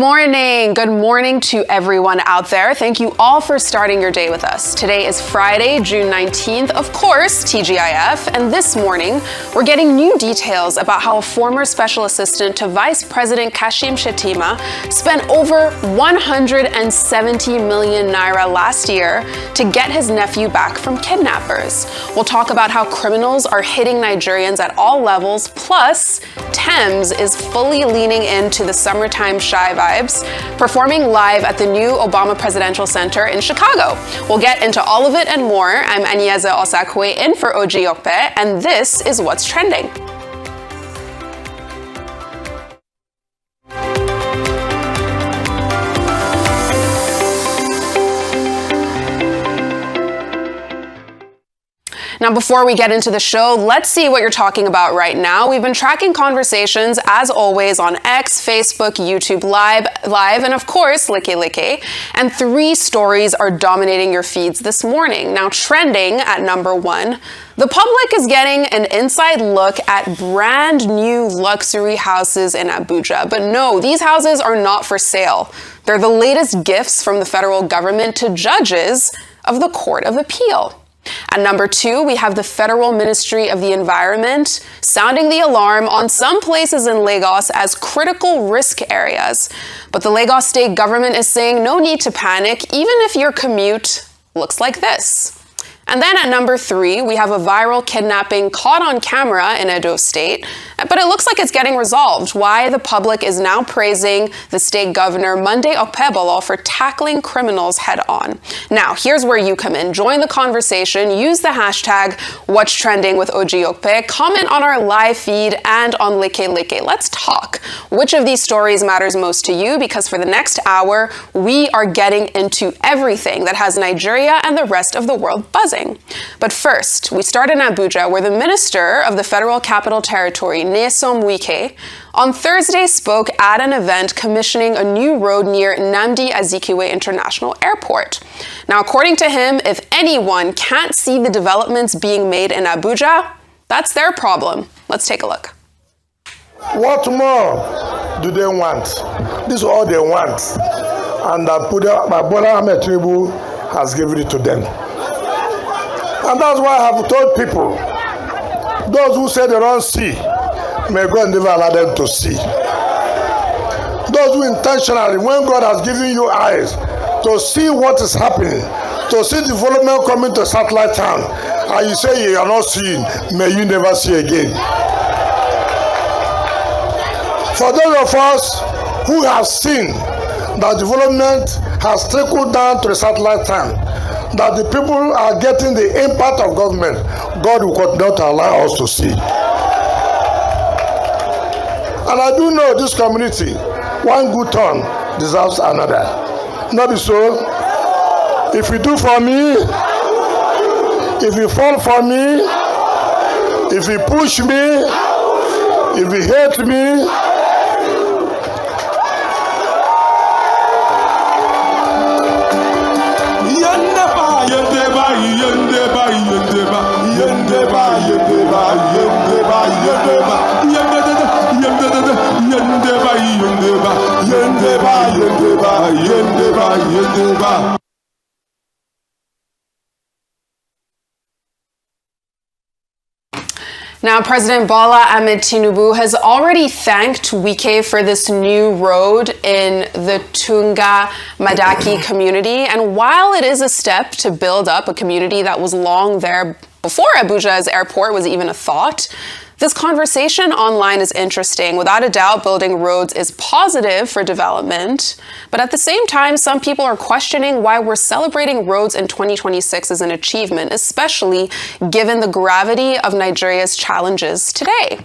morning. Good morning to everyone out there. Thank you all for starting your day with us. Today is Friday, June 19th, of course, TGIF, and this morning we're getting new details about how a former special assistant to Vice President Kashim Shettima spent over 170 million naira last year to get his nephew back from kidnappers. We'll talk about how criminals are hitting Nigerians at all levels, plus Thames is fully leaning into the summertime shy vibes, performing live at the new Obama Presidential Center in Chicago. We'll get into all of it and more. I'm Anieze Osakwe in for Okpe, and this is What's Trending. Now, before we get into the show, let's see what you're talking about right now. We've been tracking conversations, as always, on X, Facebook, YouTube Live, and of course, Like. And 3 stories are dominating your feeds this morning. Now, trending at number 1, the public is getting an inside look at brand new luxury houses in Abuja. But no, these houses are not for sale. They're the latest gifts from the federal government to judges of the Court of Appeal. At number 2, we have the Federal Ministry of the Environment sounding the alarm on some places in Lagos as critical risk areas. But the Lagos state government is saying no need to panic, even if your commute looks like this. And then at number 3, we have a viral kidnapping caught on camera in Edo State, but it looks like it's getting resolved. Why the public is now praising the state governor, Monday Okpebolo, for tackling criminals head on. Now, here's where you come in. Join the conversation. Use the hashtag What's Trending with Okpe. Comment on our live feed and on Like. Let's talk. Which of these stories matters most to you? Because for the next hour, we are getting into everything that has Nigeria and the rest of the world buzzing. But first, we start in Abuja, where the Minister of the Federal Capital Territory, Nyesom Wike, on Thursday spoke at an event commissioning a new road near Nnamdi Azikiwe International Airport. Now, according to him, if anyone can't see the developments being made in Abuja, that's their problem. Let's take a look. What more do they want? This is all they want. And Ahmed has given it to them. And that's why I have told people, those who say they don't see, may God never allow them to see. Those who intentionally, when God has given you eyes to see what is happening, to see development coming to satellite town, and you say you are not seeing, may you never see again. For those of us who have seen that development has trickled down to the satellite town, that the people are getting the impact of government, God will not allow us to see. And I do know this community, one good turn deserves another. Not so. If you do for me, if you fall for me, if you push me, if you hate me, Now, President Bola Ahmed Tinubu has already thanked Wike for this new road in the Tunga Madaki community. And while it is a step to build up a community that was long there before Abuja's airport was even a thought, this conversation online is interesting. Without a doubt, building roads is positive for development. But at the same time, some people are questioning why we're celebrating roads in 2026 as an achievement, especially given the gravity of Nigeria's challenges today.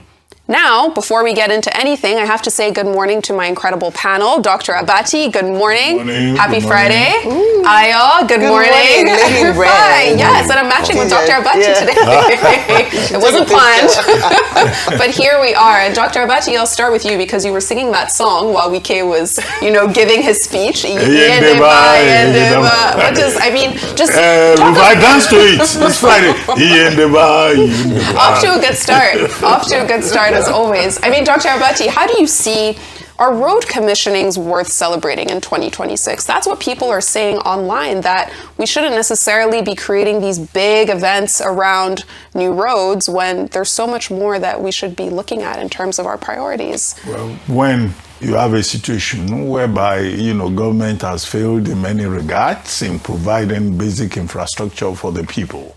Now, before we get into anything, I have to say good morning to my incredible panel. Dr. Abati, good morning. Good morning. Happy Good Friday. morning. Ayo, good morning. Lady Fine. Yes, and I'm matching with Dr. Abati today. It wasn't planned. But here we are. And Dr. Abati, I'll start with you because you were singing that song while Wike was, giving his speech. What does, if I dance to it, it's Friday. Off to a good start. As always. I mean, Dr. Abati, how do you see Are road commissionings worth celebrating in 2026? That's what people are saying online, that we shouldn't necessarily be creating these big events around new roads when there's so much more that we should be looking at in terms of our priorities. Well, when you have a situation whereby, government has failed in many regards in providing basic infrastructure for the people,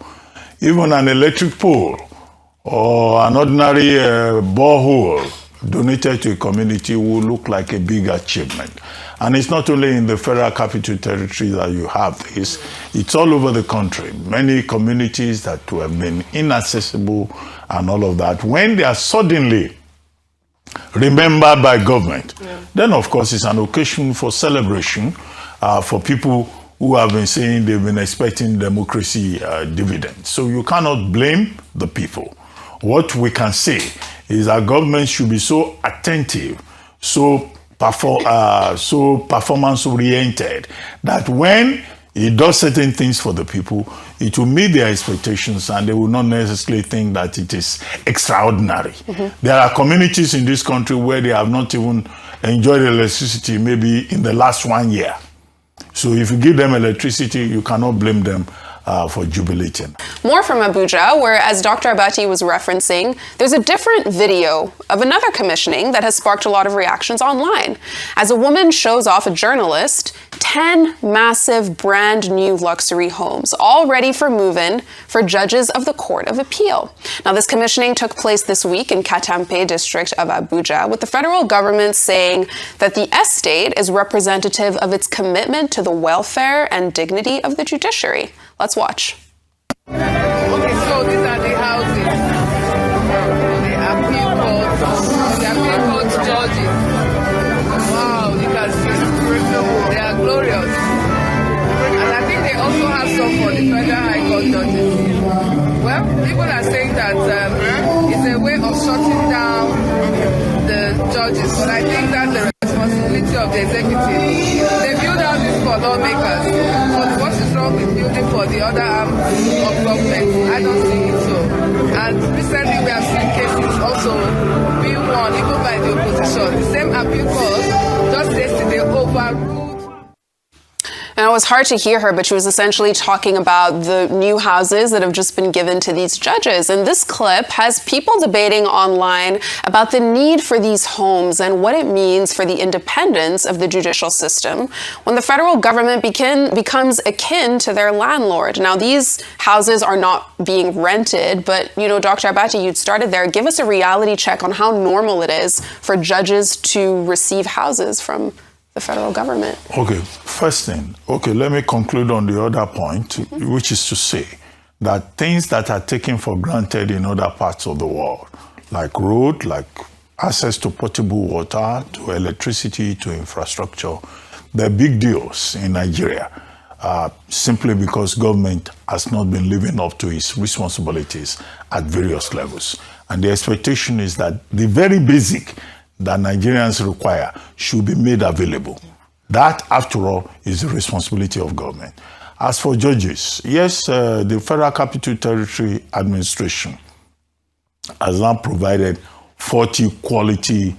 even an electric pole or an ordinary borehole donated to a community will look like a big achievement. And it's not only in the Federal Capital Territory that you have this, it's all over the country. Many communities that have been inaccessible and all of that, when they are suddenly remembered by government, then of course it's an occasion for celebration for people who have been saying they've been expecting democracy dividends. So you cannot blame the people. What we can say is that government should be so attentive, so performance-oriented, that when it does certain things for the people, it will meet their expectations and they will not necessarily think that it is extraordinary. There are communities in this country where they have not even enjoyed electricity maybe in the last 1 year. So if you give them electricity, you cannot blame them for jubilating. More from Abuja, where, as Dr. Abati was referencing, there's a different video of another commissioning that has sparked a lot of reactions online. As a woman shows off a journalist 10 massive brand new luxury homes, all ready for move-in for judges of the Court of Appeal. Now, this commissioning took place this week in Katampe district of Abuja, with the federal government saying that the estate is representative of its commitment to the welfare and dignity of the judiciary. Let's watch. Okay, so these are the houses. They are people judges. Wow, you can see. They are glorious. And I think they also have some for the Federal High Court judges. Well, people are saying that it's a way of shutting down the judges, but I think that's the responsibility of the executive. They build houses for lawmakers, but what is wrong with building for the other arm of government? I don't see it so. And recently we have seen cases also being won even by the opposition. The same appeal court just yesterday overruled. Now, it was hard to hear her, but she was essentially talking about the new houses that have just been given to these judges. And this clip has people debating online about the need for these homes and what it means for the independence of the judicial system when the federal government becomes akin to their landlord. Now, these houses are not being rented, but, Dr. Abati, you'd started there. Give us a reality check on how normal it is for judges to receive houses from the federal government. Okay, first thing, let me conclude on the other point, which is to say that things that are taken for granted in other parts of the world, like road, like access to potable water, to electricity, to infrastructure, they're big deals in Nigeria, simply because government has not been living up to its responsibilities at various levels. And the expectation is that the very basic that Nigerians require should be made available. That, after all, is the responsibility of government. As for judges, yes, the Federal Capital Territory Administration has now provided 40 quality,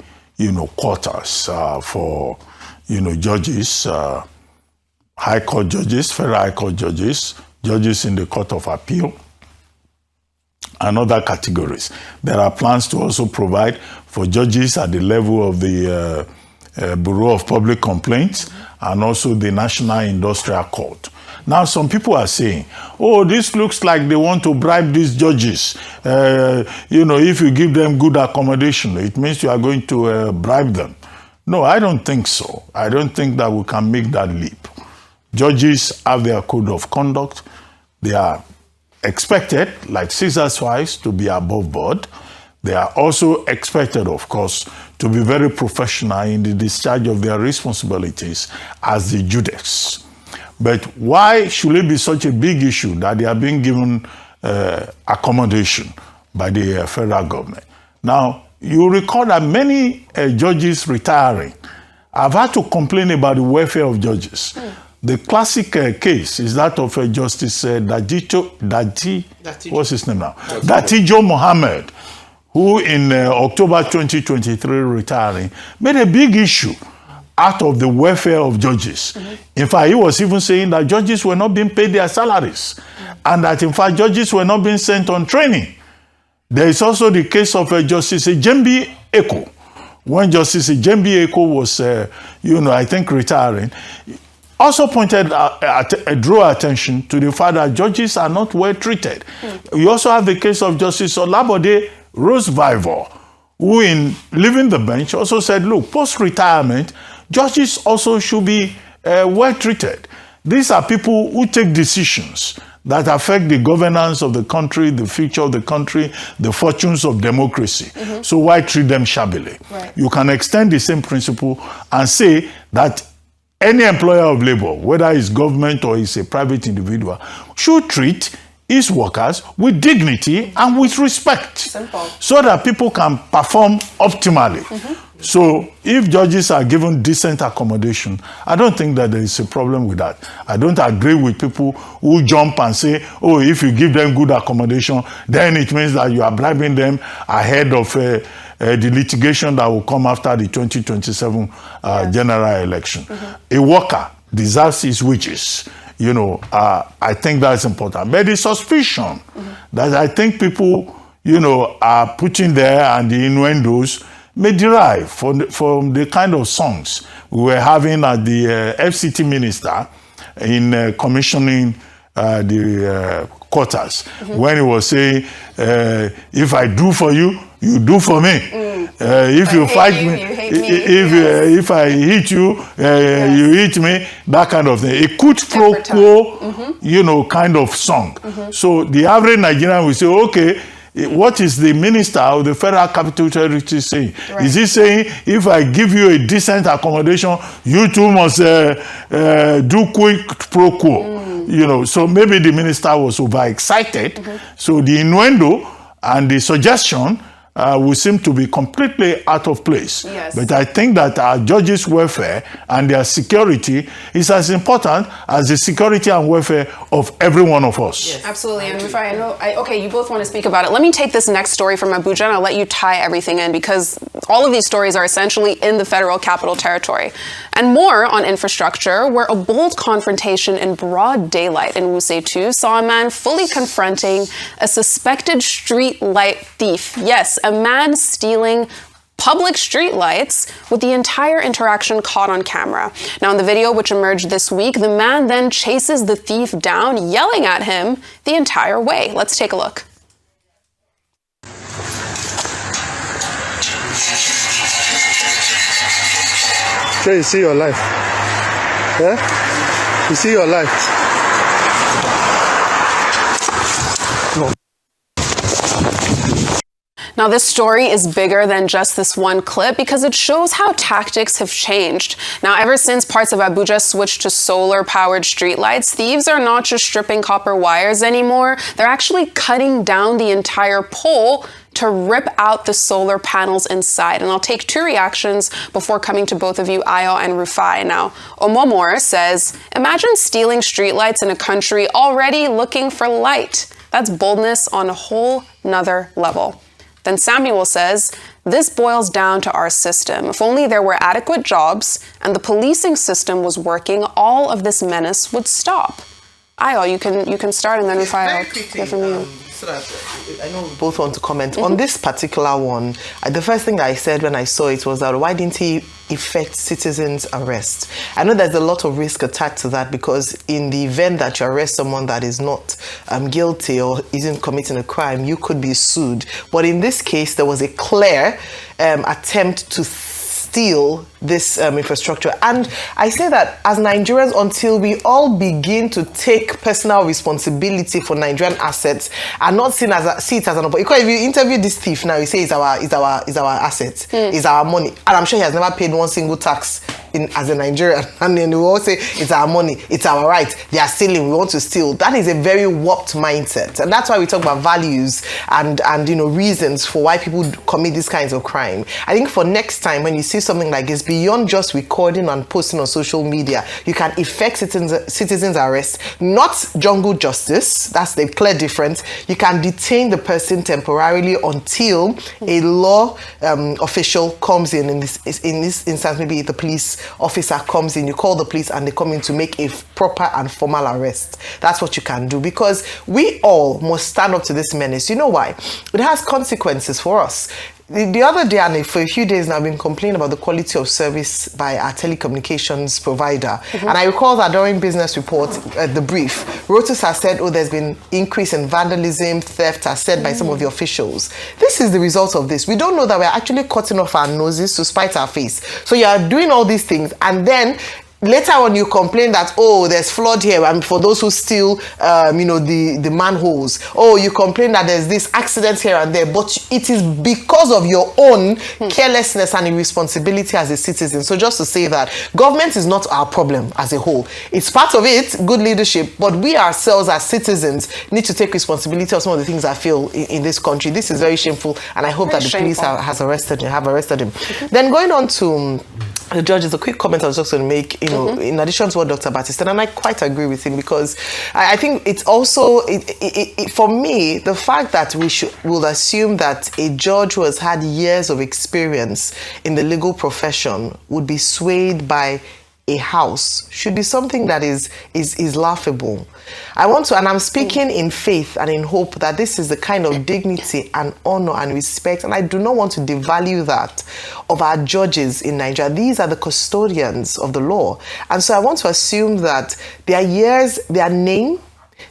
quarters for, judges, High Court judges, Federal High Court judges, judges in the Court of Appeal, and other categories. There are plans to also provide for judges at the level of the Bureau of Public Complaints and also the National Industrial Court. Now, some people are saying, this looks like they want to bribe these judges. If you give them good accommodation, it means you are going to bribe them. No, I don't think so. I don't think that we can make that leap. Judges have their code of conduct. They are expected, like Caesar's wives, to be above board. They are also expected, of course, to be very professional in the discharge of their responsibilities as the judex. But why should it be such a big issue that they are being given accommodation by the federal government? Now, you recall that many judges retiring have had to complain about the welfare of judges. The classic case is that of Justice Datijo Mohammed, who who in October 2023 retiring, made a big issue out of the welfare of judges. In fact, he was even saying that judges were not being paid their salaries, and that in fact judges were not being sent on training. There is also the case of Justice Ejembi Eko. When Justice Ejembi Eko was, I think, retiring, also drew attention to the fact that judges are not well treated. You also have the case of Justice Olabode Rosevivor, who in leaving the bench also said, look, post-retirement, judges also should be well treated. These are people who take decisions that affect the governance of the country, the future of the country, the fortunes of democracy. So why treat them shabbily? Right. You can extend the same principle and say that any employer of labor, whether it's government or it's a private individual, should treat his workers with dignity and with respect. Simple. So that people can perform optimally. So if judges are given decent accommodation, I don't think that there is a problem with that. I don't agree with people who jump and say, oh, if you give them good accommodation, then it means that you are bribing them ahead of the litigation that will come after the 2027 general election. A worker deserves his wages. I think that's important. But the suspicion that I think people, are putting there and the innuendos may derive from the kind of songs we were having at the FCT Minister in commissioning the quarters, when he was saying, if I do for you, you do for me. If you fight me, if I hit you, you hit me, that kind of thing. A quid pro quo, kind of song. So the average Nigerian will say, okay, what is the minister of the Federal Capital Territory saying? Right. Is he saying, if I give you a decent accommodation, you too must do quid pro quo? So maybe the minister was overexcited. So the innuendo and the suggestion will seem to be completely out of place. Yes. But I think that our judges' welfare and their security is as important as the security and welfare of every one of us. Yes. Absolutely. And if I know, okay, you both want to speak about it. Let me take this next story from Abuja and I'll let you tie everything in, because all of these stories are essentially in the Federal Capital Territory. And more on infrastructure, where a bold confrontation in broad daylight in Wuse 2 saw a man fully confronting a suspected street light thief. Yes, a man stealing public street lights, with the entire interaction caught on camera. Now, in the video, which emerged this week, the man then chases the thief down, yelling at him the entire way. Let's take a look. Sure, you see your life. Yeah? You see your life. No. Now, this story is bigger than just this one clip because it shows how tactics have changed. Now, ever since parts of Abuja switched to solar-powered streetlights, thieves are not just stripping copper wires anymore. They're actually cutting down the entire pole to rip out the solar panels inside. And I'll take two reactions before coming to both of you, Ayo and Rufai. Now, Omomor says, imagine stealing streetlights in a country already looking for light. That's boldness on a whole nother level. Then Samuel says, this boils down to our system. If only there were adequate jobs and the policing system was working, all of this menace would stop. Ayo, you can start, and then if I hear from you. So that I know we both want to comment on this particular one. The first thing that I said when I saw it was that why didn't he effect citizens' arrest? I know there's a lot of risk attached to that, because in the event that you arrest someone that is not guilty or isn't committing a crime, you could be sued. But in this case, there was a clear attempt to steal this infrastructure. And I say that as Nigerians, until we all begin to take personal responsibility for Nigerian assets and not see it as an opportunity. Because if you interview this thief now, you say it's our assets, it's our money, and I'm sure he has never paid one single tax as a Nigerian, and then we all say it's our money, it's our right, they are stealing, we want to steal. That is a very warped mindset, and that's why we talk about values and reasons for why people commit these kinds of crime. I think for next time when you see something like this, beyond just recording and posting on social media, you can effect citizens arrest, not jungle justice. That's the clear difference. You can detain the person temporarily until a law official comes in this instance, maybe the police officer comes in, you call the police and they come in to make a proper and formal arrest. That's what you can do, because we all must stand up to this menace. You know why? It has consequences for us. The other day, and for a few days now, I've been complaining about the quality of service by our telecommunications provider. And I recall that during business report, the brief, Reuters has said, oh, there's been increase in vandalism, theft, as said by some of the officials. This is the result of this. We don't know that we're actually cutting off our noses to spite our face. So you are doing all these things, and then later on you complain that, oh, there's flood here, and for those who steal, the manholes. Oh, you complain that there's this accident here and there, but it is because of your own carelessness and irresponsibility as a citizen. So just to say that government is not our problem as a whole. It's part of it, good leadership, but we ourselves as citizens need to take responsibility of some of the things I feel in this country. This is very shameful, and I hope that the police have arrested him. Then going on to the judges, a quick comment I was just going to make, in addition to what Dr. Batty said, and I quite agree with him, because I think it's also, for me, the fact that we'll assume that a judge who has had years of experience in the legal profession would be swayed by a house should be something that is laughable. I want to, and I'm speaking in faith and in hope that this is the kind of dignity and honor and respect, and I do not want to devalue that, of our judges in Nigeria. These are the custodians of the law. And so I want to assume that their years, their name,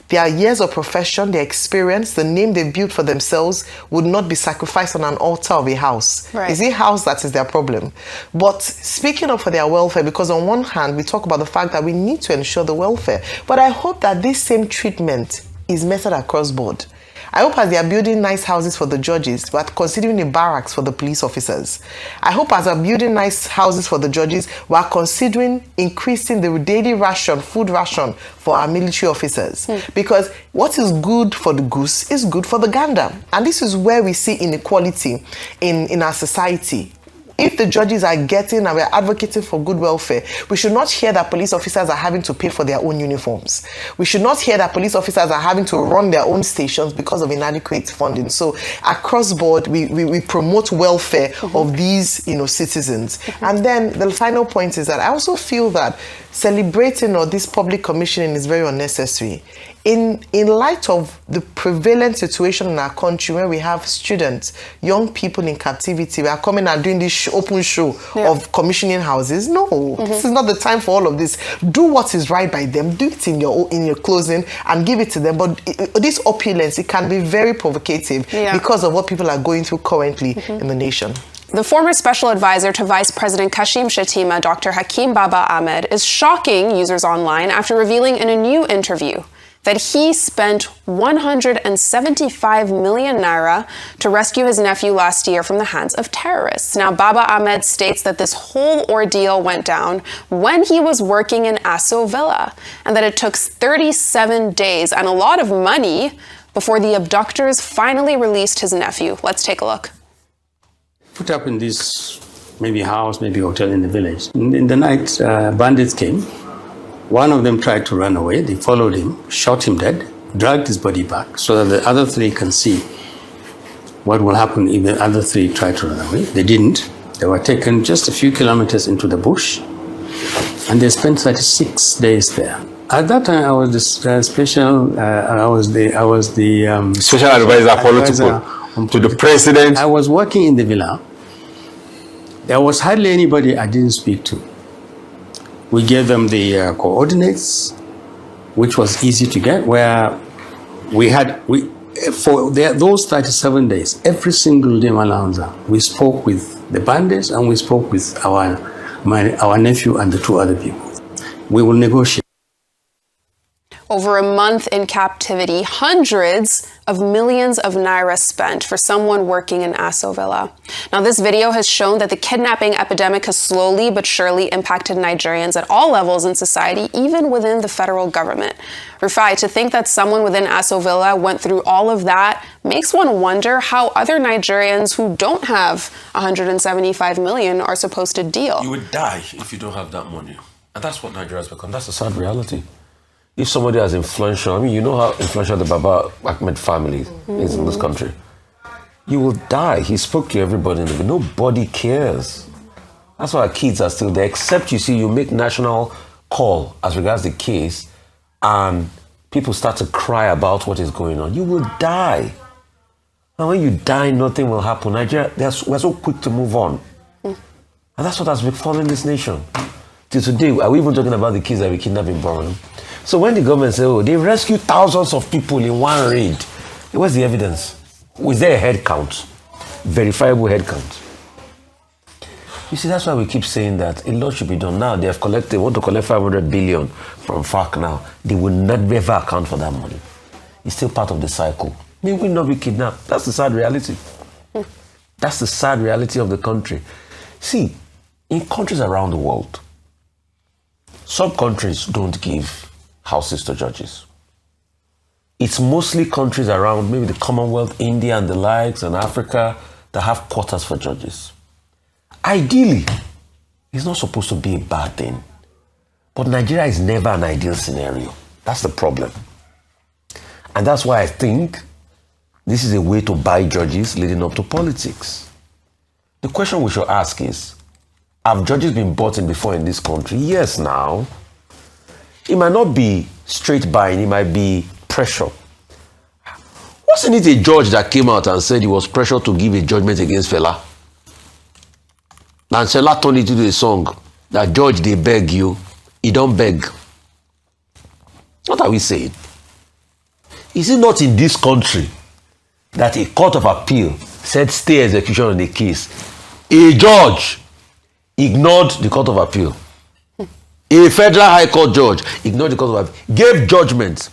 their years of profession, their experience, the name they built for themselves would not be sacrificed on an altar of a house. Right. It's a house that is their problem. But speaking of for their welfare, because on one hand, we talk about the fact that we need to ensure the welfare, but I hope that this same treatment is meted across board. I hope as they are building nice houses for the judges, we are considering a barracks for the police officers. I hope as we are building nice houses for the judges, we are considering increasing the daily ration, food ration for our military officers. Because what is good for the goose is good for the gander. And this is where we see inequality in our society. If the judges are getting and we're advocating for good welfare, we should not hear that police officers are having to pay for their own uniforms. We should not hear that police officers are having to run their own stations because of inadequate funding. So across board, we promote welfare of these citizens. And then the final point is that I also feel that celebrating this public commissioning is very unnecessary. In light of the prevalent situation in our country where we have students, young people in captivity, we are coming and doing this open show of commissioning houses. No, this is not the time for all of this. Do what is right by them. Do it in your closing and give it to them. But this opulence, it can be very provocative because of what people are going through currently in the nation. The former special advisor to Vice President Kashim Shettima, Dr. Hakeem Baba-Ahmed, is shocking users online after revealing in a new interview that he spent 175 million naira to rescue his nephew last year from the hands of terrorists. Now, Baba-Ahmed states that this whole ordeal went down when he was working in Aso Villa, and that it took 37 days and a lot of money before the abductors finally released his nephew. Let's take a look. Put up in this maybe house, maybe hotel in the village. In the night, bandits came. One of them tried to run away. They followed him, shot him dead, dragged his body back so that the other three can see what will happen if the other three try to run away. They didn't. They were taken just a few kilometers into the bush, and they spent 36 days there. At that time, I was the special advisor political to the president. I was working in the villa. There was hardly anybody I didn't speak to. We gave them the coordinates, which was easy to get, where those 37 days, every single day, Malanza, we spoke with the bandits and we spoke with our nephew and the two other people. We will negotiate. Over a month in captivity, hundreds of millions of naira spent for someone working in Aso Villa. Now, this video has shown that the kidnapping epidemic has slowly but surely impacted Nigerians at all levels in society, even within the federal government. Rufai, to think that someone within Aso Villa went through all of that makes one wonder how other Nigerians who don't have 175 million are supposed to deal. You would die if you don't have that money. And that's what Nigeria has become. That's a sad reality. If somebody has influential, I mean, you know how influential the Baba-Ahmed family is in this country. You will die. He spoke to everybody. Nobody cares. That's why our kids are still there, except you make national call as regards the case, and people start to cry about what is going on. You will die. And when you die, nothing will happen. Nigeria, we're so quick to move on. And that's what has befallen this nation. Till today, are we even talking about the kids that we kidnapped in Borno? So when the government say, oh, they rescued thousands of people in one raid, where's the evidence? Was there a head count? Verifiable head count? You see, that's why we keep saying that a lot should be done. Now they want to collect 500 billion from FARC now. They will never account for that money. It's still part of the cycle. They will not be kidnapped. That's the sad reality. That's the sad reality of the country. See, in countries around the world, some countries don't give houses to judges. It's mostly countries around maybe the Commonwealth, India and the likes, and Africa that have quarters for judges. Ideally, it's not supposed to be a bad thing. But Nigeria is never an ideal scenario. That's the problem. And that's why I think this is a way to buy judges leading up to politics. The question we should ask is, have judges been bought in before in this country? Yes, now. It might not be straight buying, it might be pressure. Wasn't it a judge that came out and said he was pressured to give a judgment against Fela? And Fela turned it into a song that judge, they beg you, he don't beg. What are we saying? Is it not in this country that a court of appeal said stay execution on the case? A judge ignored the court of appeal. A federal high court judge ignored the court of appeal, gave judgment.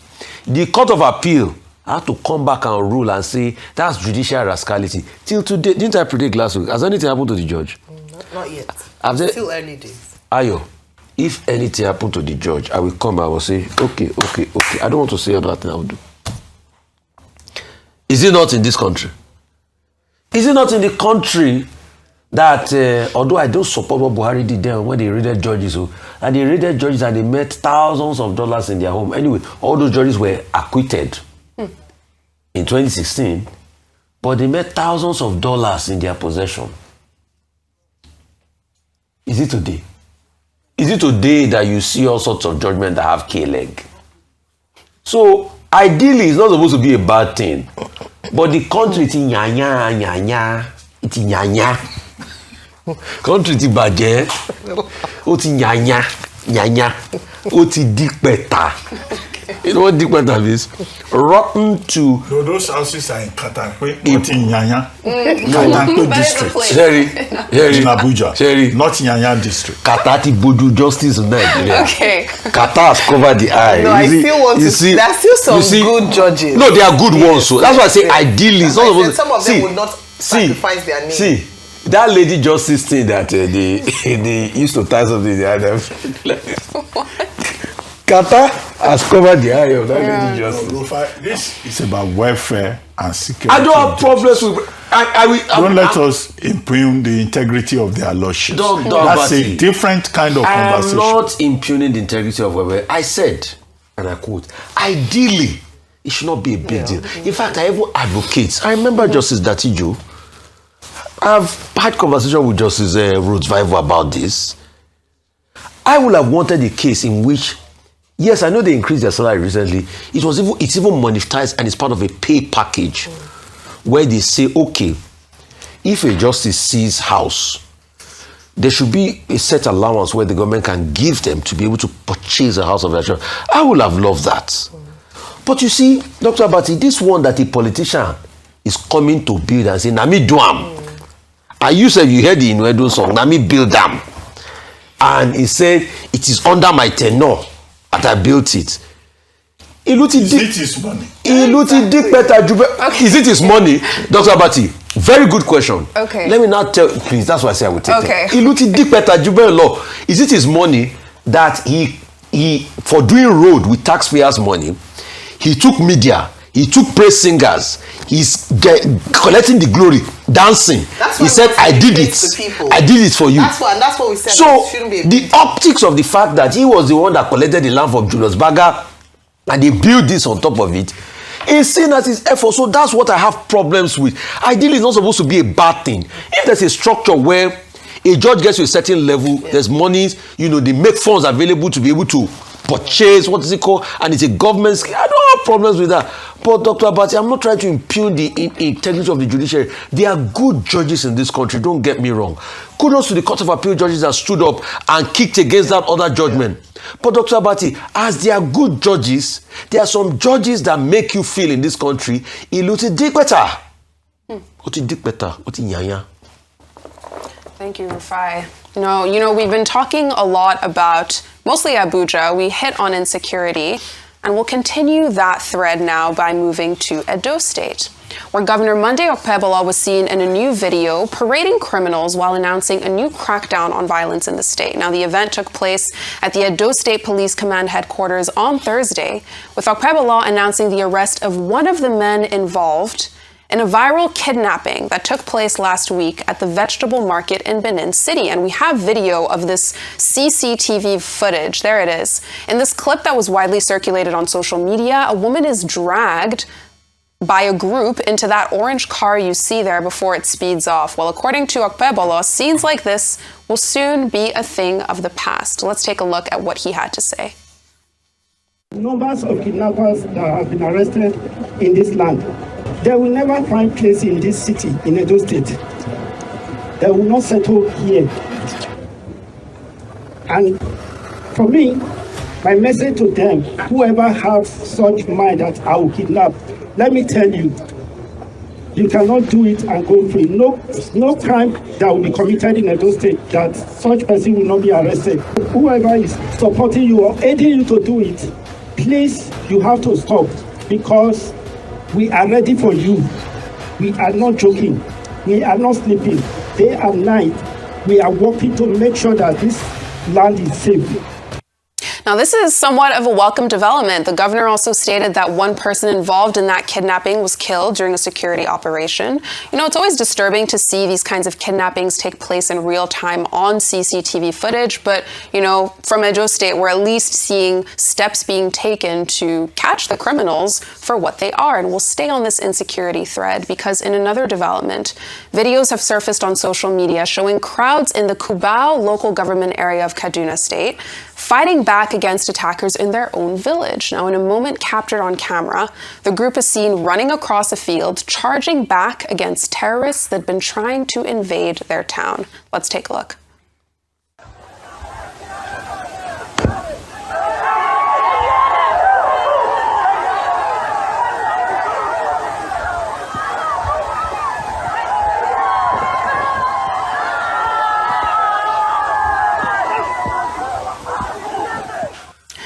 The court of appeal had to come back and rule and say that's judicial rascality. Till today, didn't I predict last week? Has anything happened to the judge? Not yet. Still early days. Ayo, if anything happened to the judge, I will come, I will say, okay. I don't want to say another thing I will do. Is it not in this country? Is it not in the country that, although I don't support what Buhari did then when they raided judges, and they raided judges and they met thousands of dollars in their home. Anyway, all those judges were acquitted in 2016, but they met thousands of dollars in their possession. Is it today? Is it today that you see all sorts of judgment that have K-leg? So, ideally, it's not supposed to be a bad thing. But the country, it's nyanya. It's nyanya. Country, it's baje. It's nyanya. It's dikpeta. You know what dikpeta means? Rotten to... No, those houses are in Katampe, not in Nyanya. Katampe district. Sherry. In Abuja. Sherry. Not Nyanya district. Katati Boju Justice in Nigeria. Okay. Qatar has covered the eye. No, I still want to see. There are still some good judges. No, they are good ones. So that's why I say ideally. Some of them would not sacrifice their name. See, that lady justice thing that they used to tie something in the eye. Qatar has covered the eye of that lady justice. This is about welfare and security. I don't have problems with... Don't let us impugn the integrity of their lordships. That's a different kind of conversation. I am not impugning the integrity of welfare. I said, and I quote, ideally, it should not be a big deal. In fact, I even advocate. I remember Justice Datijo. I've had conversation with Justice Rhodes Vival about this. I would have wanted a case in which, yes, I know they increased their salary recently. It's even monetized and it's part of a pay package where they say, okay, if a justice sees house, there should be a set allowance where the government can give them to be able to purchase a house of their choice. I would have loved that. But you see, Dr. Abati, this one that a politician is coming to build and say, Nami Duam. And you said you heard the Inwedo song, Nami build them. And he said, it is under my tenure that I built it. Is it his money? Is it his money? Dr. Abati, very good question. Okay. Let me now tell, please, that's why I say I will take Okay. it. Is it his money that he for doing road with taxpayers' money, he took media, he took praise singers, he's collecting the glory, dancing. He said, I did it. I did it for you. That's what we said. So the optics of the fact that he was the one that collected the land from Julius Berger and they built this on top of it is seen as his effort. So that's what I have problems with. Ideally, it's not supposed to be a bad thing. If there's a structure where a judge gets to a certain level, there's monies, they make funds available to be able to purchase, what is it called, and it's a government scheme. I don't have problems with that. But Dr. Abati, I'm not trying to impugn the integrity of the judiciary. There are good judges in this country, don't get me wrong. Kudos to the Court of Appeal judges that stood up and kicked against that other judgment. But Dr. Abati, as there are good judges, there are some judges that make you feel in this country, Thank you, Rufai. We've been talking a lot about mostly Abuja. We hit on insecurity, and we'll continue that thread now by moving to Edo State, where Governor Monday Okpebolo was seen in a new video parading criminals while announcing a new crackdown on violence in the state. Now, the event took place at the Edo State Police Command headquarters on Thursday, with Okpebolo announcing the arrest of one of the men involved in a viral kidnapping that took place last week at the vegetable market in Benin City. And we have video of this CCTV footage. There it is. In this clip that was widely circulated on social media, a woman is dragged by a group into that orange car you see there before it speeds off. Well, according to Okpebolo, scenes like this will soon be a thing of the past. Let's take a look at what he had to say. Numbers of kidnappers that have been arrested in this land, they will never find place in this city, in Edo State. They will not settle here. And for me, my message to them, whoever has such mind that I will kidnap, let me tell you, you cannot do it and go free. No crime that will be committed in Edo State that such person will not be arrested. Whoever is supporting you or aiding you to do it, please, you have to stop, because we are ready for you. We are not joking. We are not sleeping. Day and night, we are working to make sure that this land is safe. Now, this is somewhat of a welcome development. The governor also stated that one person involved in that kidnapping was killed during a security operation. It's always disturbing to see these kinds of kidnappings take place in real time on CCTV footage. But, from Edo State, we're at least seeing steps being taken to catch the criminals for what they are. And we'll stay on this insecurity thread because in another development, videos have surfaced on social media showing crowds in the Cubao local government area of Kaduna State fighting back against attackers in their own village. Now, in a moment captured on camera, the group is seen running across a field, charging back against terrorists that had been trying to invade their town. Let's take a look.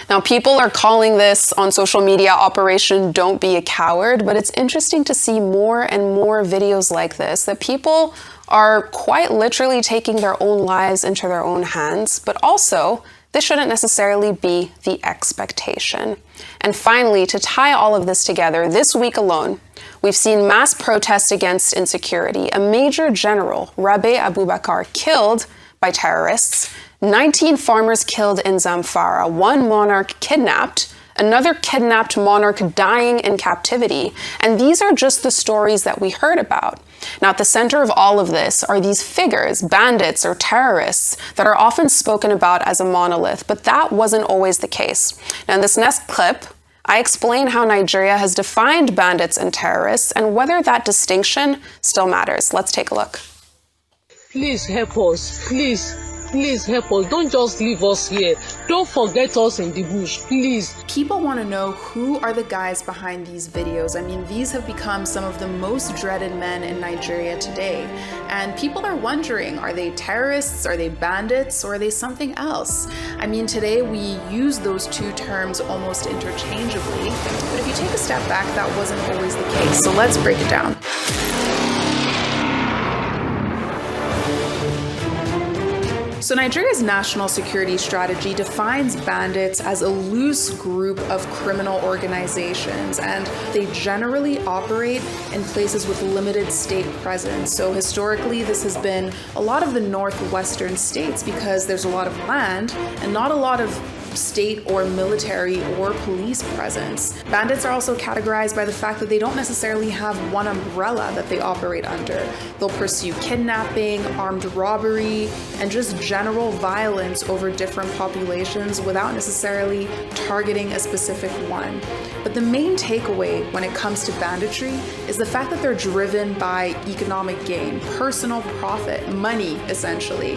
Now, people are calling this on social media Operation Don't Be a Coward, but it's interesting to see more and more videos like this, that people are quite literally taking their own lives into their own hands, but also this shouldn't necessarily be the expectation. And finally, to tie all of this together, this week alone, we've seen mass protests against insecurity. A major general, Rabe Abubakar, killed by terrorists, 19 farmers killed in Zamfara, one monarch kidnapped, another kidnapped monarch dying in captivity. And these are just the stories that we heard about. Now, at the center of all of this are these figures, bandits or terrorists, that are often spoken about as a monolith, but that wasn't always the case. Now, in this next clip, I explain how Nigeria has defined bandits and terrorists and whether that distinction still matters. Let's take a look. Please help us, please. please help us. Don't just leave us here. Don't forget us in the bush, please. People want to know who are the guys behind these videos. I mean, these have become some of the most dreaded men in Nigeria today. And people are wondering, are they terrorists, are they bandits, or are they something else? I mean, today we use those two terms almost interchangeably, but if you take a step back, that wasn't always the case. So let's break it down. So Nigeria's national security strategy defines bandits as a loose group of criminal organizations, and they generally operate in places with limited state presence. So historically, this has been a lot of the northwestern states because there's a lot of land and not a lot of state or military or police presence. Bandits are also categorized by the fact that they don't necessarily have one umbrella that they operate under. They'll pursue kidnapping, armed robbery, and just general violence over different populations without necessarily targeting a specific one. But the main takeaway when it comes to banditry is the fact that they're driven by economic gain, personal profit, money, essentially.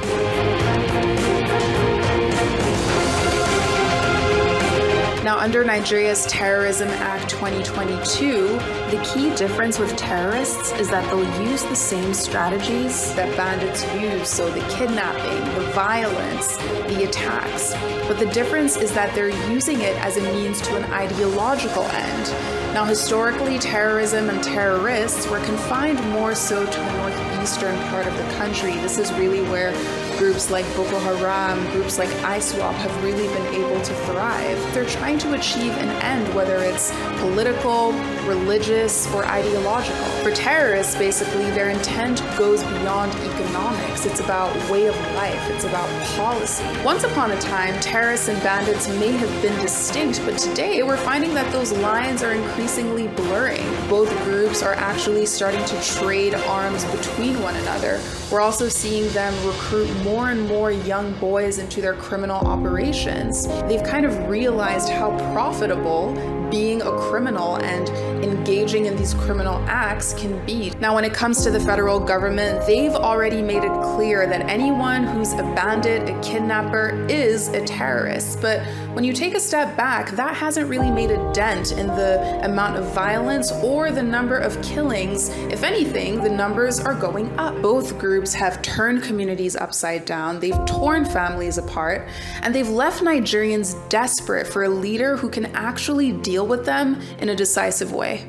Now, under Nigeria's Terrorism Act 2022, the key difference with terrorists is that they'll use the same strategies that bandits use, so the kidnapping, the violence, the attacks. But the difference is that they're using it as a means to an ideological end. Now, historically, terrorism and terrorists were confined more so to the northeastern part of the country. This is really where groups like Boko Haram, groups like ISWAP have really been able to thrive. They're trying to achieve an end, whether it's political, religious, or ideological. For terrorists, basically, their intent goes beyond economics. It's about way of life. It's about policy. Once upon a time, terrorists and bandits may have been distinct, but today we're finding that those lines are increasingly blurring. Both groups are actually starting to trade arms between one another. We're also seeing them recruit more and more young boys into their criminal operations. They've kind of realized how profitable being a criminal and engaging in these criminal acts can be. Now, when it comes to the federal government, they've already made it clear that anyone who's a bandit, a kidnapper, is a terrorist. But when you take a step back, that hasn't really made a dent in the amount of violence or the number of killings. If anything, the numbers are going up. Both groups have turned communities upside down, they've torn families apart, and they've left Nigerians desperate for a leader who can actually deal with them in a decisive way.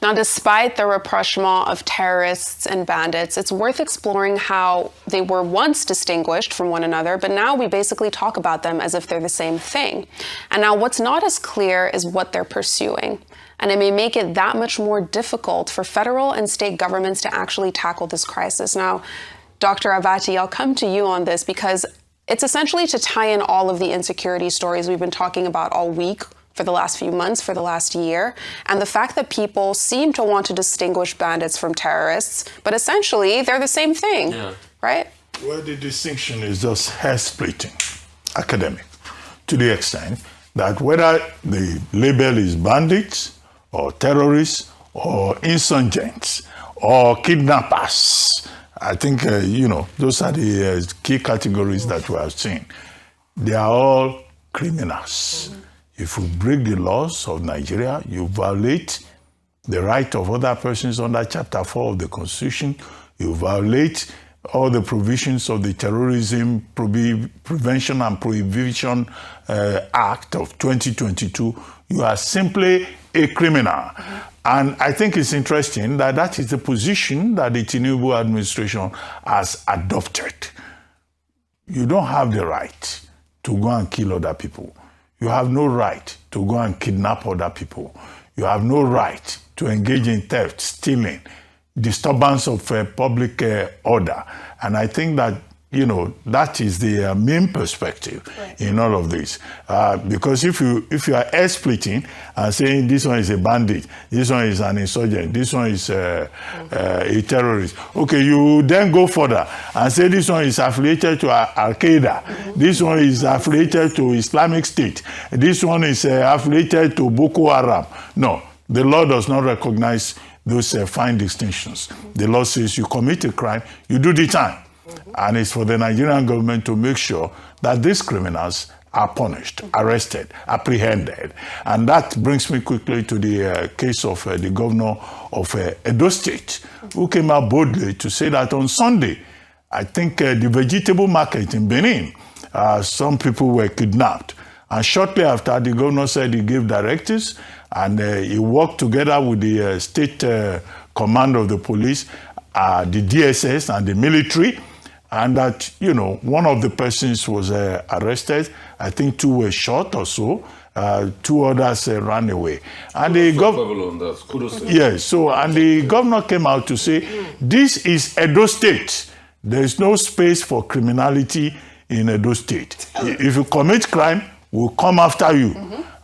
Now, despite the rapprochement of terrorists and bandits, it's worth exploring how they were once distinguished from one another, but now we basically talk about them as if they're the same thing. And now what's not as clear is what they're pursuing. And it may make it that much more difficult for federal and state governments to actually tackle this crisis. Now, Dr. Abati, I'll come to you on this because it's essentially to tie in all of the insecurity stories we've been talking about all week, for the last few months, for the last year, and the fact that people seem to want to distinguish bandits from terrorists, but essentially they're the same thing, right? Well, the distinction is just hair-splitting, academic, to the extent that whether the label is bandits or terrorists or insurgents or kidnappers, I think, those are the key categories that we have seen. They are all criminals. Mm-hmm. If you break the laws of Nigeria, you violate the right of other persons under Chapter 4 of the Constitution, you violate all the provisions of the Terrorism Prevention and Prohibition Act of 2022, you are simply a criminal. Mm-hmm. And I think it's interesting that that is the position that the Tinubu administration has adopted. You don't have the right to go and kill other people. You have no right to go and kidnap other people. You have no right to engage in theft, stealing, disturbance of public order. And I think that, that is the main perspective in all of this. Because if you are hair-splitting and saying this one is a bandit, this one is an insurgent, this one is a terrorist, okay, you then go further and say this one is affiliated to Al-Qaeda, this one is affiliated to Islamic State, this one is affiliated to Boko Haram. No, the law does not recognize those fine distinctions. The law says you commit a crime, you do the time. And it's for the Nigerian government to make sure that these criminals are punished, arrested, apprehended. And that brings me quickly to the case of the governor of Edo State, who came out boldly to say that on Sunday, I think the vegetable market in Benin, some people were kidnapped. And shortly after, the governor said he gave directives and he worked together with the state command of the police, the DSS and the military, and that, you know, one of the persons was arrested. I think 2 were shot or so. 2 others ran away. And the governor, yes, so, and the governor came out to say, this is Edo State. There is no space for criminality in Edo State. If you commit crime, we'll come after you.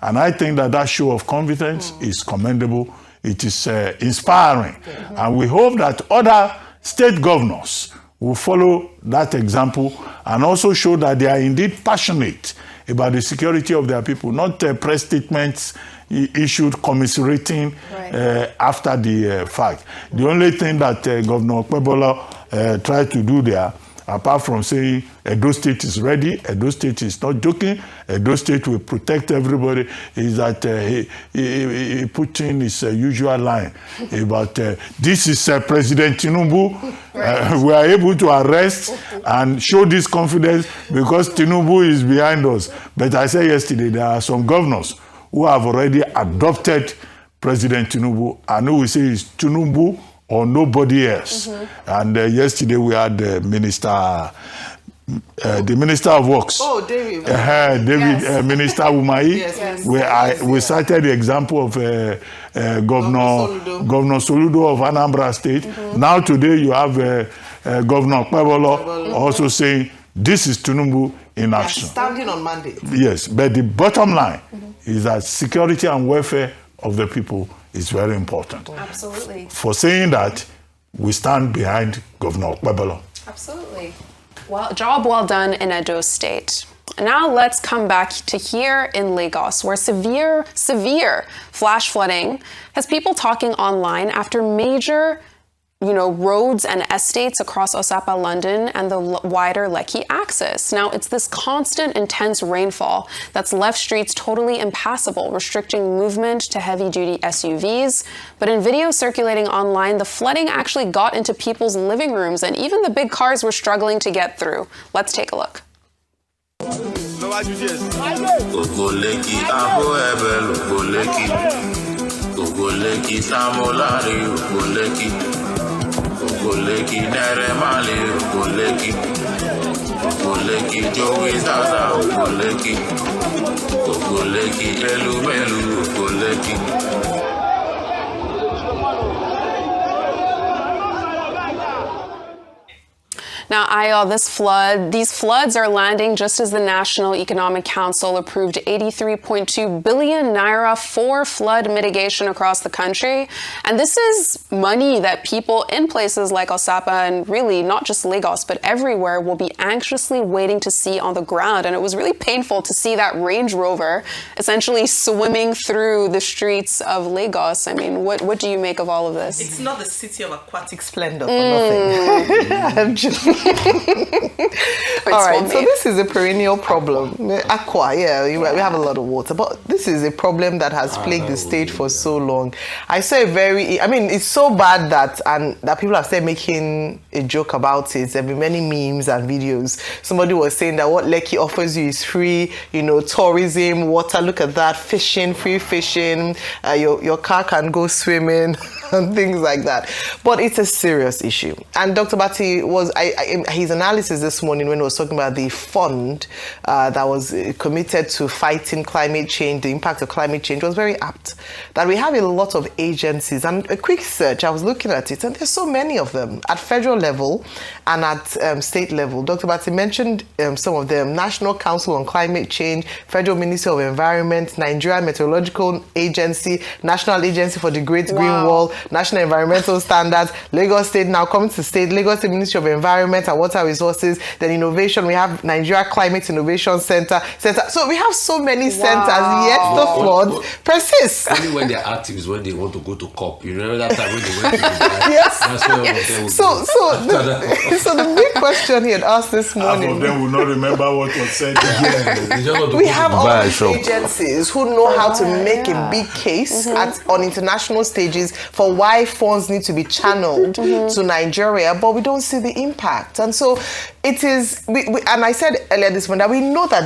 And I think that that show of confidence is commendable. It is inspiring. And we hope that other state governors will follow that example and also show that they are indeed passionate about the security of their people, not press statements issued commiserating after the fact. The only thing that Governor Okpebola tried to do there, apart from saying Edo State is ready, Edo State is not joking, Edo State will protect everybody, is that he put in his usual line about this is President Tinubu. We are able to arrest and show this confidence because Tinubu is behind us. But I said yesterday, there are some governors who have already adopted President Tinubu and who will say it's Tinubu or nobody else. And yesterday we had the Minister of Works. Oh, David. Minister Umahi. We cited the example of Governor Soludo of Anambra State. Now today you have Governor Okpebola also saying this is Tinubu in action. Standing on mandate. Yes, but the bottom line is that security and welfare of the people is very important. Absolutely. For saying that, we stand behind Governor Okpebola. Absolutely. Well, job well done in Edo State. Now let's come back to here in Lagos, where severe flash flooding has people talking online after major roads and estates across Osapa, London, and the wider Lekki axis. Now, it's this constant, intense rainfall that's left streets totally impassable, restricting movement to heavy-duty SUVs. But in videos circulating online, the flooding actually got into people's living rooms, and even the big cars were struggling to get through. Let's take a look. Goleki nere mali goleki jowi zaza goleki elu goleki. Now, Ayo, these floods are landing just as the National Economic Council approved 83.2 billion naira for flood mitigation across the country. And this is money that people in places like Osapa and really not just Lagos, but everywhere will be anxiously waiting to see on the ground. And it was really painful to see that Range Rover essentially swimming through the streets of Lagos. I mean, what do you make of all of this? It's not the city of aquatic splendor for nothing. All right, so this is a perennial problem. Aqua, we have a lot of water, but this is a problem that has plagued the state for so long. I saw it's so bad that people have started making a joke about it. There have been many memes and videos. Somebody was saying that what Lekki offers you is free, tourism, water, look at that, fishing, free fishing, your car can go swimming and things like that. But it's a serious issue. And Dr. Bati his analysis this morning when he was talking about the fund that was committed to fighting climate change, the impact of climate change, was very apt. That we have a lot of agencies, and a quick search, I was looking at it, and there's so many of them at federal level and at state level. Dr. Bati mentioned some of them: National Council on Climate Change, Federal Ministry of Environment, Nigeria Meteorological Agency, National Agency for the Great Green Wall, national environmental standards. Lagos State now coming to state. Lagos State Ministry of Environment and Water Resources. Then innovation. We have Nigeria Climate Innovation Center. So we have so many centers, yet the floods persist. Only when they're active is when they want to go to COP. You remember that time when they went to the Yes. That's where So the big question he had asked this morning. Half of them will not remember what was said. We have all these agencies who know how to make a big case on international stages for why funds need to be channeled to Nigeria, but we don't see the impact. And so it is, and I said earlier this morning that we know that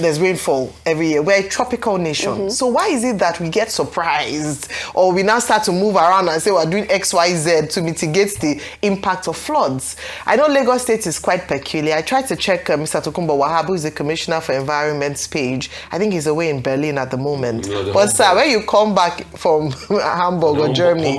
there's rainfall every year. We're a tropical nation. So why is it that we get surprised or we now start to move around and say we're doing X, Y, Z to mitigate the impact of floods? I know Lagos State is quite peculiar. I tried to check Mr. Tokunbo Wahab, who is the Commissioner for Environment's page. I think he's away in Berlin at the moment. But sir, when you come back from Hamburg or Germany,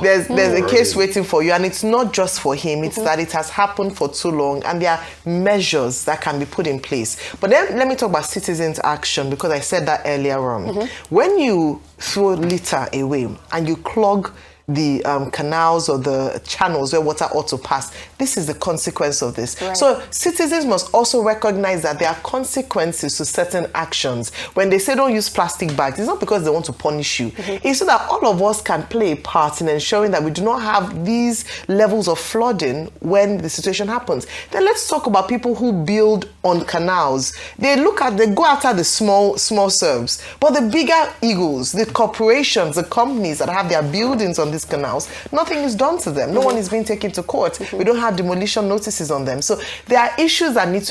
there's a case waiting for you, and it's not just for him. It's that it has happened for too long, and there are measures that can be put in place. But then let me talk about citizens' action, because I said that earlier on. When you throw litter away and you clog the canals or the channels where water ought to pass, this is the consequence of this. Right. So citizens must also recognize that there are consequences to certain actions. When they say don't use plastic bags, it's not because they want to punish you. It's so that all of us can play a part in ensuring that we do not have these levels of flooding when the situation happens. Then let's talk about people who build on canals. They go after the small serves, but the bigger eagles, the corporations, the companies that have their buildings on these canals, nothing is done to them. No one is being taken to court. We don't have demolition notices on them. So there are issues that need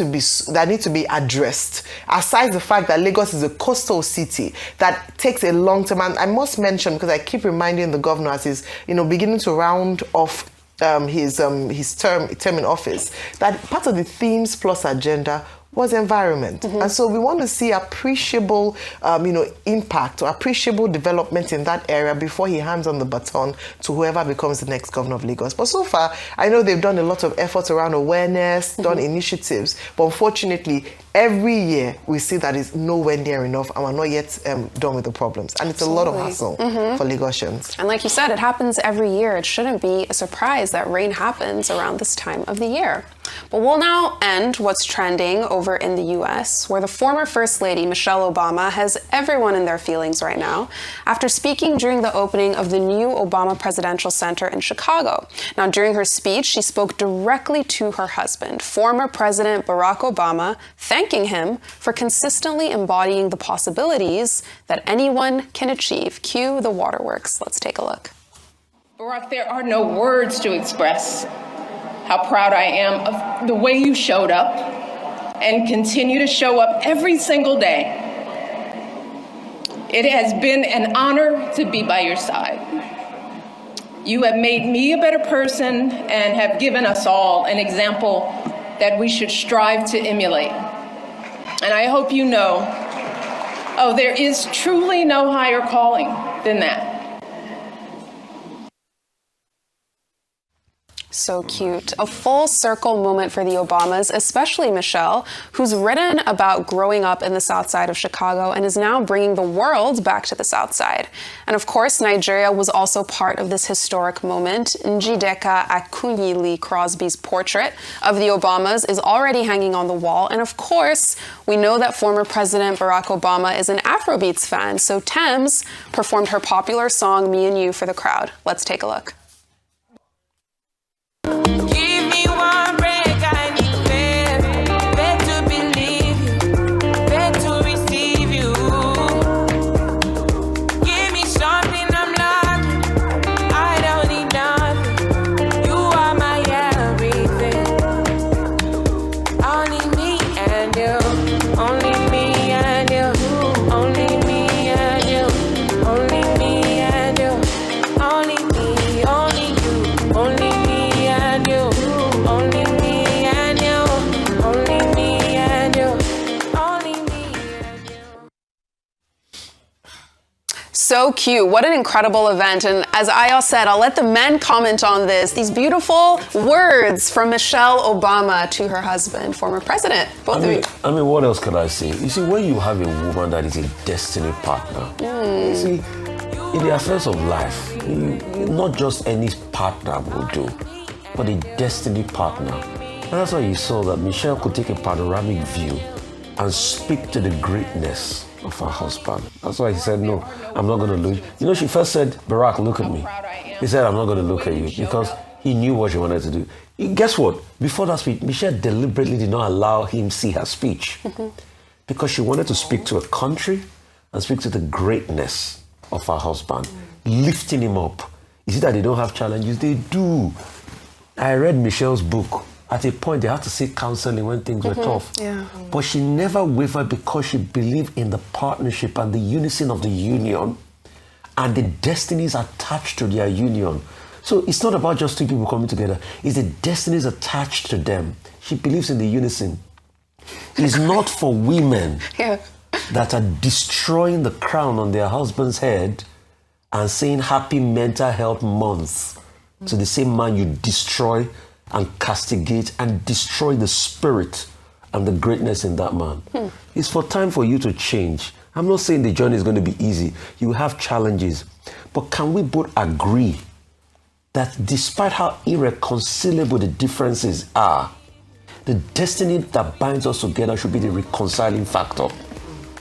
to be addressed. Aside the fact that Lagos is a coastal city that takes a long time, and I must mention, because I keep reminding the governor as he's beginning to round off his term in office, that part of the themes plus agenda was environment. And so we want to see appreciable impact or appreciable development in that area before he hands on the baton to whoever becomes the next governor of Lagos. But so far, I know they've done a lot of efforts around awareness, done initiatives, but unfortunately, every year we see that it's nowhere near enough, and we're not yet done with the problems. And it's a lot of hassle for Lagosians. And like you said, it happens every year. It shouldn't be a surprise that rain happens around this time of the year. But we'll now end what's trending over in the US, where the former First Lady, Michelle Obama, has everyone in their feelings right now after speaking during the opening of the new Obama Presidential Center in Chicago. Now, during her speech, she spoke directly to her husband, former President Barack Obama, thanking him for consistently embodying the possibilities that anyone can achieve. Cue the waterworks. Let's take a look. Barack, there are no words to express how proud I am of the way you showed up and continue to show up every single day. It has been an honor to be by your side. You have made me a better person and have given us all an example that we should strive to emulate. And I hope you know, there is truly no higher calling than that. So cute. A full circle moment for the Obamas, especially Michelle, who's written about growing up in the South Side of Chicago and is now bringing the world back to the South Side. And of course, Nigeria was also part of this historic moment. Njideka Akunyili Crosby's portrait of the Obamas is already hanging on the wall. And of course, we know that former President Barack Obama is an Afrobeats fan. So Thames performed her popular song, Me and You, for the crowd. Let's take a look. Give me one break, I need faith to believe you, faith to receive you. Give me something I'm lacking, I don't need nothing. You are my everything. Only me and you, only me and you, only me and you, only me and you, only me, only you, only me. So cute. What an incredible event. And as Ayal said, I'll let the men comment on this. These beautiful words from Michelle Obama to her husband, former president. Both of you. I mean, what else can I say? You see, when you have a woman that is a destiny partner, you see, In the affairs of life, not just any partner will do, but a destiny partner. And that's why you saw that Michelle could take a panoramic view and speak to the greatness of her husband. That's why he said, no, I'm not going to lose. You know, she first said, Barack, look at me. He said, I'm not going to look at you, because he knew what she wanted to do. Guess what? Before that speech, Michelle deliberately did not allow him see her speech because she wanted to speak to a country and speak to the greatness of her husband, lifting him up. You see that they don't have challenges? They do. I read Michelle's book. At a point, they had to seek counseling when things were tough. Yeah. But she never wavered because she believed in the partnership and the unison of the union and the destinies attached to their union. So it's not about just two people coming together. It's the destinies attached to them. She believes in the unison. It's not for women that are destroying the crown on their husband's head and saying happy mental health month to the same man you destroy and castigate and destroy the spirit and the greatness in that man. It's for time for you to change. I'm not saying the journey is going to be easy. You have challenges. But can we both agree that despite how irreconcilable the differences are, the destiny that binds us together should be the reconciling factor?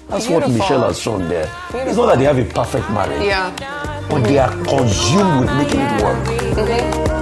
That's what Michelle has shown there. It's not that they have a perfect marriage, but they are consumed with making it work.